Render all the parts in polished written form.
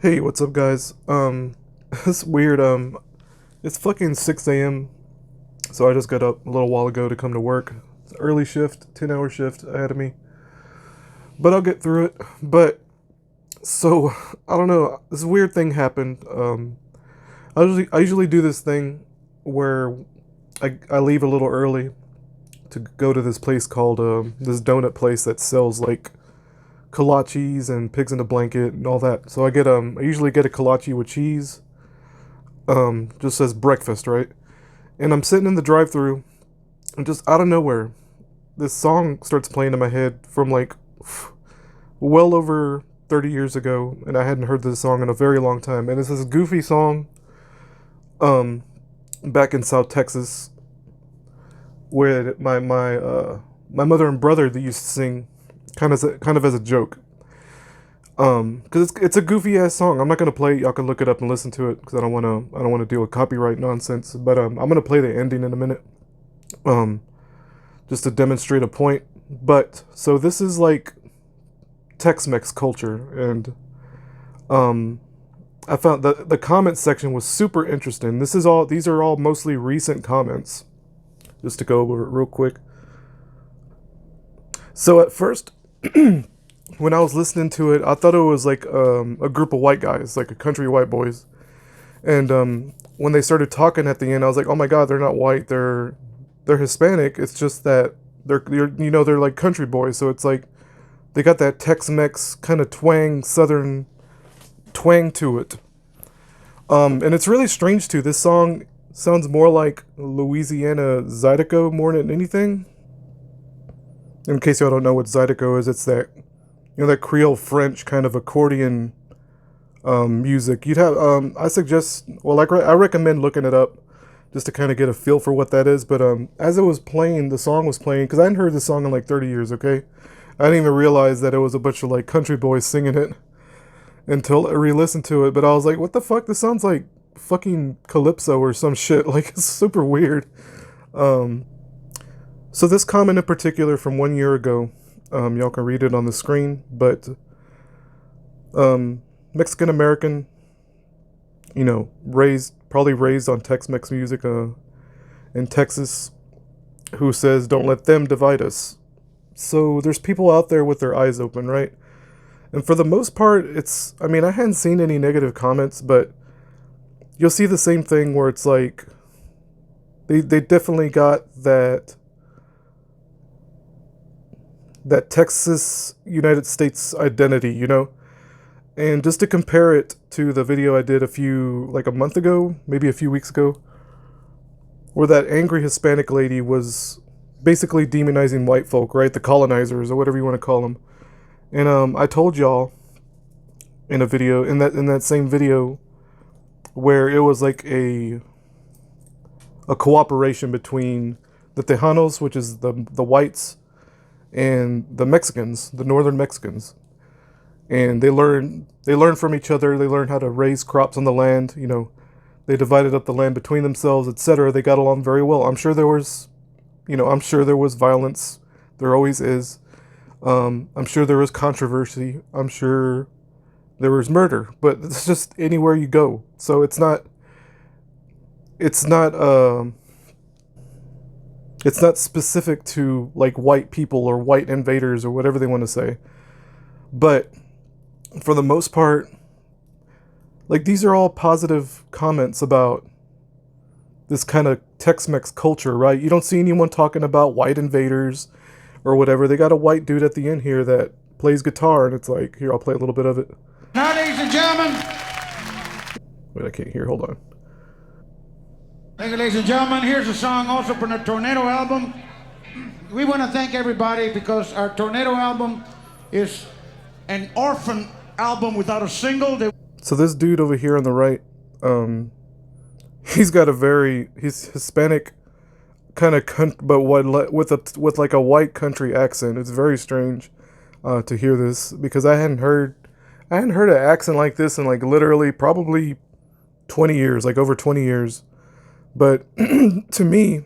Hey, what's up, guys? It's weird. It's fucking 6 a.m. So I just got up a little while ago to come to work. It's an early shift, 10-hour shift ahead of me. But I'll get through it. But so I don't know. This weird thing happened. I usually do this thing where I leave a little early to go to this place called this donut place that sells like kolaches and pigs in a blanket and all that. So I usually get a kolache with cheese, just as breakfast, right? And I'm sitting in the drive-through, and just out of nowhere, this song starts playing in my head from like well over 30 years ago, and I hadn't heard this song in a very long time. And it's this goofy song, um, back in South Texas, where my mother and brother they used to sing, kind of as a joke. Because it's a goofy ass song. I'm not gonna play it. Y'all can look it up and listen to it because I don't wanna deal with copyright nonsense. But I'm gonna play the ending in a minute. Um, just to demonstrate a point. But so this is like Tex-Mex culture, and um, I found the comment section was super interesting. These are all mostly recent comments. Just to go over it real quick. So at first, when I was listening to it, I thought it was like a group of white guys, like a country white boys. And when they started talking at the end, I was like, oh my god, they're not white, they're Hispanic. It's just that they're like country boys, so it's like they got that Tex-Mex kind of southern twang to it. And it's really strange too. This song sounds more like Louisiana Zydeco more than anything. In case y'all don't know what Zydeco is, it's that that Creole French kind of accordion music. I suggest, I recommend looking it up just to kind of get a feel for what that is. But as it was playing, the song was playing because I hadn't heard this song in like 30 years. Okay, I didn't even realize that it was a bunch of like country boys singing it until I re-listened to it. But I was like, what the fuck? This sounds like fucking calypso or some shit. Like it's super weird. Um, so this comment in particular from 1 year ago, y'all can read it on the screen. But Mexican American, probably raised on Tex-Mex music in Texas, who says, "Don't let them divide us." So there's people out there with their eyes open, right? And for the most part, I hadn't seen any negative comments, but you'll see the same thing where it's like they definitely got that Texas United States identity, And just to compare it to the video I did like a month ago, maybe a few weeks ago, where that angry Hispanic lady was basically demonizing white folk, right? The colonizers or whatever you want to call them. And I told y'all in that same video where it was like a cooperation between the Tejanos, which is the whites, and the Mexicans, the northern Mexicans. And they learned from each other. They learned how to raise crops on the land. They divided up the land between themselves, etc. They got along very well. I'm sure there was violence. There always is. I'm sure there was controversy. I'm sure there was murder. But it's just anywhere you go. So it's not it's not specific to like white people or white invaders or whatever they want to say. But for the most part, like these are all positive comments about this kind of Tex-Mex culture, right? You don't see anyone talking about white invaders or whatever. They got a white dude at the end here that plays guitar, and it's like, here, I'll play a little bit of it. Now, ladies and gentlemen. Wait, I can't hear. Hold on. Thank you, ladies and gentlemen. Here's a song also from the Tornado album. We want to thank everybody because our Tornado album is an orphan album without a single. So this dude over here on the right, he's Hispanic kind of but with like a white country accent. It's very strange to hear this because I hadn't heard an accent like this in like literally probably 20 years, like over 20 years. But to me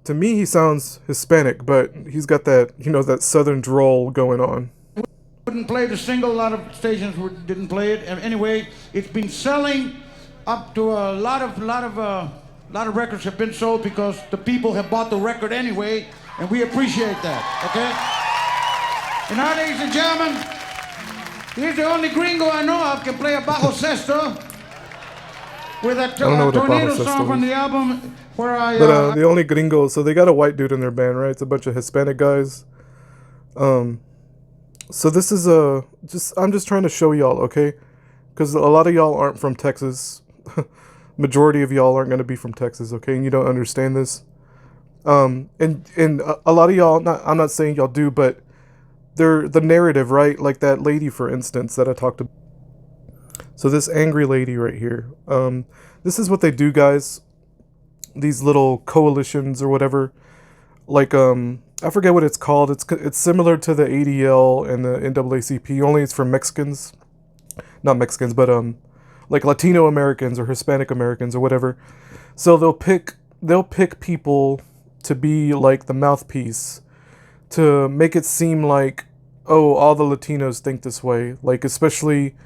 he sounds Hispanic, but he's got that, that southern drawl going on. Wouldn't play the single. A lot of stations didn't play it. And anyway, it's been selling up to a lot of records have been sold because the people have bought the record anyway, and we appreciate that. Okay. And now, ladies and gentlemen, here's the only gringo I know of can play a bajo sexto with a tornado song from the album where I. But the only gringo, so they got a white dude in their band, right? It's a bunch of Hispanic guys. So this is I'm just trying to show y'all, okay? Because a lot of y'all aren't from Texas. Majority of y'all aren't going to be from Texas, okay? And you don't understand this. And a lot of y'all, I'm not saying y'all do, but they're the narrative, right? Like that lady, for instance, that I talked about. So this angry lady right here. This is what they do, guys. These little coalitions or whatever. Like, I forget what it's called. It's similar to the ADL and the NAACP, only it's for Mexicans. Not Mexicans, but like Latino Americans or Hispanic Americans or whatever. So they'll pick people to be like the mouthpiece to make it seem like, oh, all the Latinos think this way. Like, especially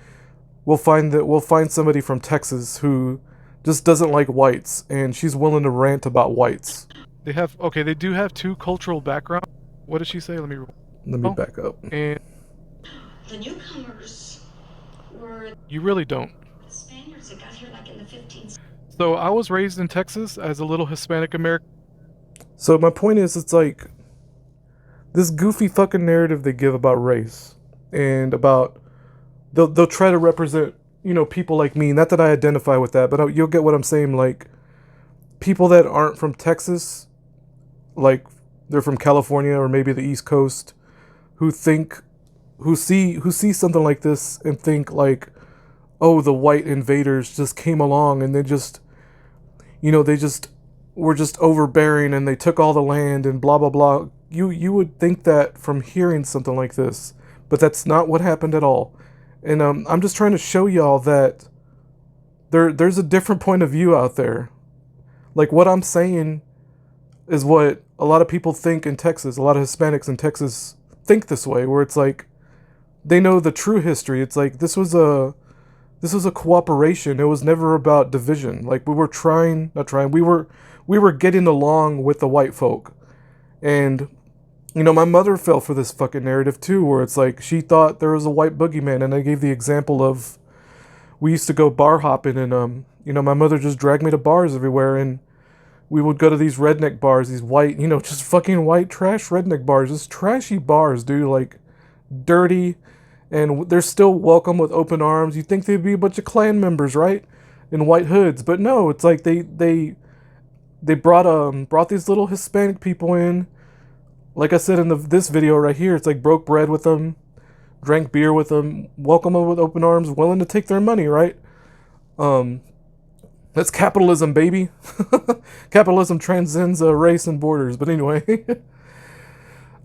we'll find somebody from Texas who just doesn't like whites, and she's willing to rant about whites. They do have two cultural backgrounds. What did she say? Let me back up. And the newcomers were you really don't. the Spaniards that got here like in the 15th. So I was raised in Texas as a little Hispanic American. So my point is, it's like this goofy fucking narrative they give about race and about they'll try to represent, people like me. Not that I identify with that, but you'll get what I'm saying. Like people that aren't from Texas, like they're from California or maybe the East Coast, who see something like this and think like, oh, the white invaders just came along and they just were just overbearing and they took all the land and blah blah blah. You would think that from hearing something like this, but that's not what happened at all. And I'm just trying to show y'all that there's a different point of view out there. Like what I'm saying is what a lot of people think in Texas. A lot of Hispanics in Texas think this way, where it's like they know the true history. It's like this was a cooperation. It was never about division. Like we were we were getting along with the white folk. And my mother fell for this fucking narrative too, where it's like she thought there was a white boogeyman, and I gave the example of we used to go bar hopping, and my mother just dragged me to bars everywhere, and we would go to these redneck bars, these white, just fucking white trash redneck bars, just trashy bars, dude, like dirty, and they're still welcome with open arms. You'd think they'd be a bunch of Klan members, right, in white hoods, but no, it's like they brought these little Hispanic people in. Like I said in this video right here, it's like broke bread with them, drank beer with them, welcome them with open arms, willing to take their money, right? That's capitalism, baby. Capitalism transcends race and borders. But anyway,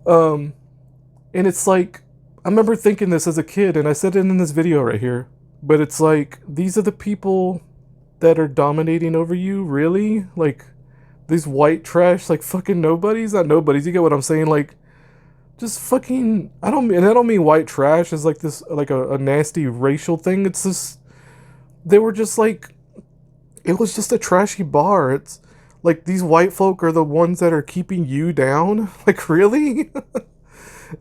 and it's like I remember thinking this as a kid, and I said it in this video right here. But it's like these are the people that are dominating over you, really? Like these white trash, like fucking nobodies, not nobodies. You get what I'm saying? Like just fucking. I don't mean white trash as like this, like a nasty racial thing. It's just they were just like. It was just a trashy bar. It's like these white folk are the ones that are keeping you down. Like really?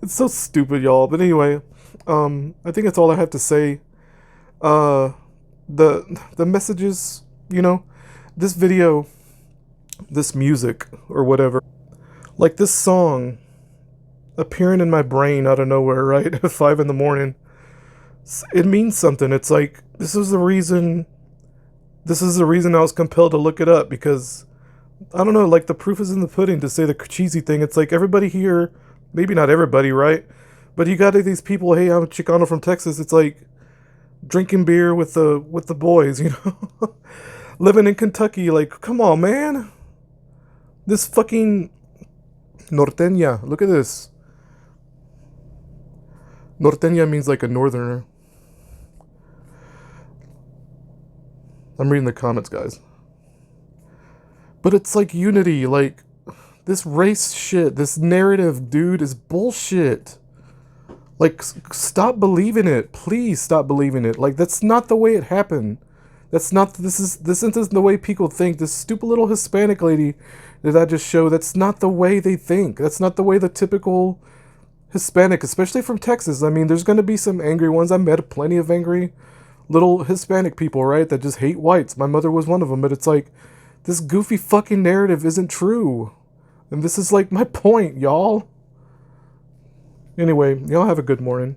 It's so stupid, y'all. But anyway, I think that's all I have to say. The messages, this video, this music or whatever, like this song appearing in my brain out of nowhere, right? At 5 a.m. It means something. It's like this is the reason I was compelled to look it up, because I don't know, like the proof is in the pudding, to say the cheesy thing. It's like everybody here, maybe not everybody, right? But you got these people, hey, I'm a Chicano from Texas. It's like drinking beer with the boys, living in Kentucky. Like, come on, man. This fucking norteña. Look at this. Norteña means like a northerner. I'm reading the comments, guys. But it's like unity, like this race shit, this narrative, dude, is bullshit. Like, stop believing it. Please stop believing it. Like, that's not the way it happened. This isn't the way people think. This stupid little Hispanic lady that I just showed, that's not the way they think. That's not the way the typical Hispanic, especially from Texas. I mean, there's going to be some angry ones. I met plenty of angry little Hispanic people, right, that just hate whites. My mother was one of them, but it's like, this goofy fucking narrative isn't true. And this is like my point, y'all. Anyway, y'all have a good morning.